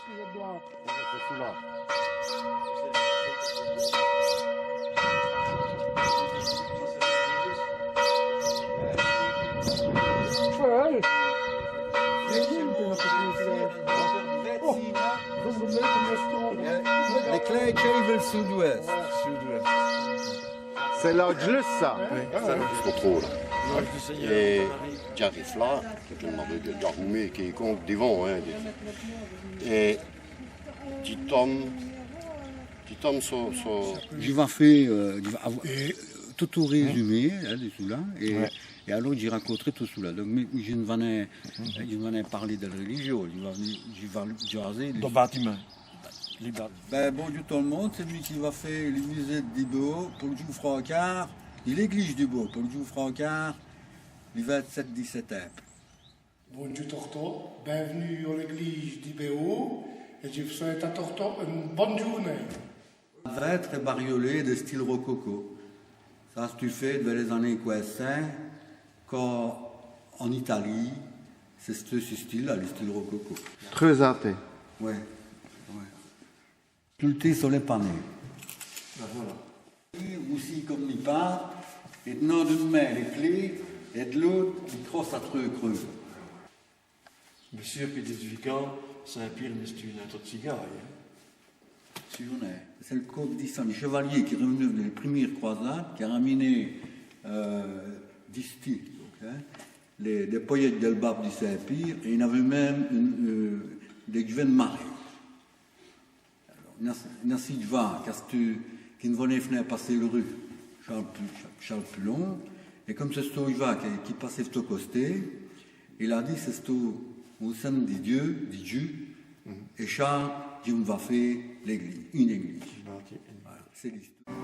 C'est celui-là. De klein kevel sud-ouest. C'est l'Angelus, ça. Je me trouve là. Et j'arrive là, quelqu'un m'a dit de dormir, qui est contre des vents, hein. Et tu tombes sur. Je vais faire tout résumé dessus là et alors j'y raconterai tout cela. Donc je ne venais parler de la religion, je vais jaser Dans le bâtiment. Ben, bonjour tout le monde, c'est lui qui va faire les musées d'Ibo pour le jour Francard, et l'église d'Ibo pour le jour Francard, le 27-17 septembre. Bonjour Torto, bienvenue à l'église d'Ibéo et je vous souhaite à Torto une bonne journée. Ça va être bariolé de style rococo. Ça se fait vers les années 45, quand en Italie, c'est ce style-là, le style rococo. Très athée. Ouais. Sculpté sur les panneaux. Ben voilà. Et aussi, comme il parle, et tenant d'une main les clés, et de l'autre, il crosse à creux. Monsieur Pédéduicant, Saint-Pierre n'est une autre cigaille. Si on est. C'est le coq d'Issan, le chevalier qui est revenu des premières croisades, qui a ramené d'ici, des poillettes d'Elbap du Saint-Pierre, et il avait même des guvets de marée. Il y a six vents qui ne venaient pas passer le rue, Charles Pulon, et comme c'est ce va qui passait au costé, il a dit c'est au sein des dieux, et Charles dit on va faire l'église, une église. Voilà, c'est l'histoire.